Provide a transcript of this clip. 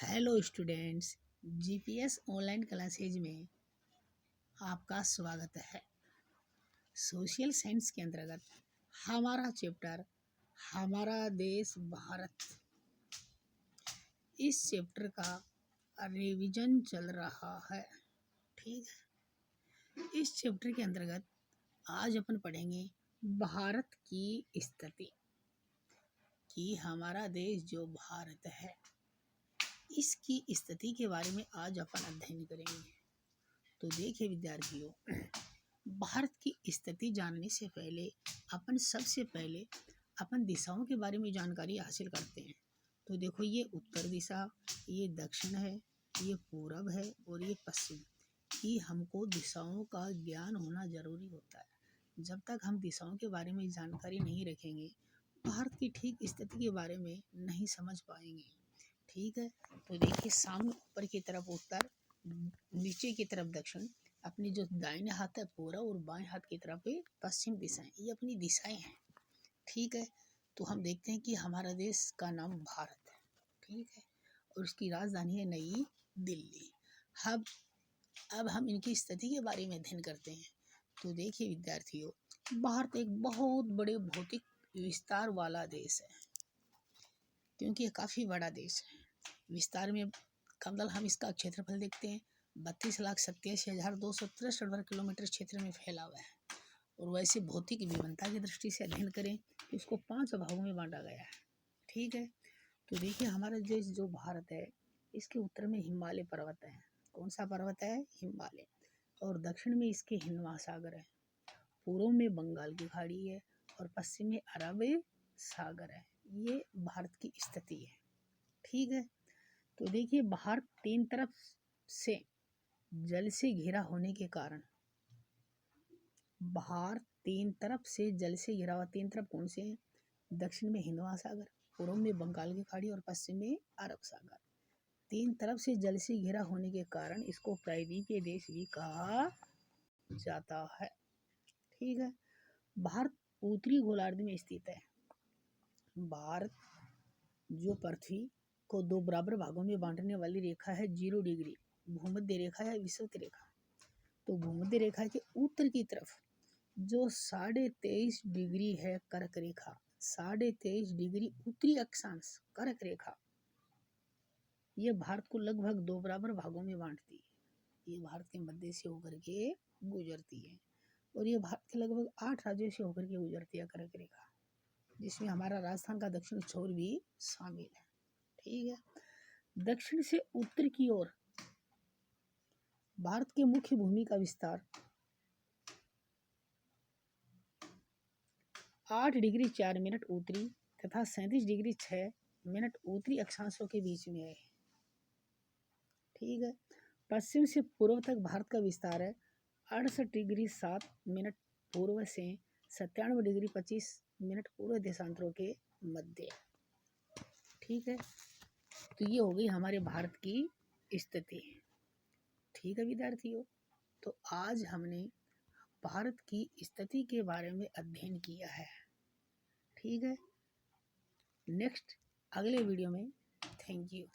Hello students, GPS online classes में आपका स्वागत है। सोशल साइंस के अंतर्गत हमारा चैप्टर हमारा देश भारत, इस चैप्टर का रिवीजन चल रहा है। ठीक है, इस चैप्टर के अंतर्गत आज अपन पढ़ेंगे भारत की स्थिति कि हमारा देश जो भारत है इसकी स्थिति के बारे में आज अपन अध्ययन करेंगे। तो देखिए विद्यार्थियों, भारत की स्थिति जानने से पहले सबसे पहले अपन दिशाओं के बारे में जानकारी हासिल करते हैं। तो देखो, ये उत्तर दिशा, ये दक्षिण है, ये पूरब है और ये पश्चिम। कि हमको दिशाओं का ज्ञान होना जरूरी होता है। जब तक हम दिशाओं के बारे में जानकारी नहीं रखेंगे, भारत की ठीक स्थिति के बारे में नहीं समझ पाएंगे। ठीक है, तो देखिए, सामने ऊपर की तरफ उत्तर, नीचे की तरफ दक्षिण, अपनी जो दाहिने हाथ है पूरब और बाएं हाथ की तरफ पश्चिम दिशाएं, ये अपनी दिशाएं हैं। ठीक है, तो हम देखते हैं कि हमारा देश का नाम भारत है। ठीक है, और उसकी राजधानी है नई दिल्ली। अब हम इनकी स्थिति के बारे में अध्ययन करते हैं। तो देखिए विद्यार्थियों, भारत एक बहुत बड़े भौतिक विस्तार वाला देश है, क्योंकि ये काफ़ी बड़ा देश है। विस्तार में कमल हम इसका क्षेत्रफल देखते हैं, 32,87,263 वर्ग किलोमीटर क्षेत्र में फैला हुआ है। और वैसे भौतिक विभिन्नता की दृष्टि से अध्ययन करें तो इसको 5 भागों में बांटा गया है। ठीक है, तो देखिए, हमारा देश जो भारत है इसके उत्तर में हिमालय पर्वत है। कौन सा पर्वत है? हिमालय। और दक्षिण में इसके हिंद महासागर है, पूर्व में बंगाल की खाड़ी है और पश्चिम में अरब सागर है। ये भारत की स्थिति है। ठीक है, तो देखिए, भारत तीन तरफ से जल से घिरा होने के कारण, भारत तीन तरफ से जल से घिरा हुआ। तीन तरफ कौन से हैं? दक्षिण में हिंद महासागर, पूर्व में बंगाल की खाड़ी और पश्चिम में अरब सागर। तीन तरफ से जल से घिरा होने के कारण इसको प्रायद्वीपीय देश भी कहा जाता है। ठीक है, भारत उत्तरी गोलार्ध में स्थित है। भारत जो पृथ्वी को दो बराबर भागों में बांटने वाली रेखा है 0 डिग्री, भूमध्य रेखा है विषुवत रेखा। तो भूमध्य रेखा के उत्तर की तरफ जो 23.5 डिग्री है कर्क रेखा, 23.5 डिग्री उत्तरी अक्षांश कर्क रेखा, ये भारत को लगभग दो बराबर भागों में बांटती है। ये भारत के मध्य से होकर के गुजरती है और ये भारत के लगभग 8 राज्यों से होकर के गुजरती है कर्क रेखा, जिसमें हमारा राजस्थान का दक्षिण छोर भी शामिल है। ठीक है, दक्षिण से उत्तर की ओर भारत के मुख्य भूमि का विस्तार 8 डिग्री 4 मिनट उत्तरी तथा 37 डिग्री 6 मिनट उत्तरी अक्षांशों के बीच में है। ठीक है, पश्चिम से पूर्व तक भारत का विस्तार है 68 डिग्री 7 मिनट पूर्व से 97 डिग्री 25 मिनट पूर्व देशांतरों के मध्य। ठीक है, तो ये हो गई हमारे भारत की स्थिति। ठीक है विद्यार्थियों, तो आज हमने भारत की स्थिति के बारे में अध्ययन किया है। ठीक है, नेक्स्ट अगले वीडियो में। Thank you.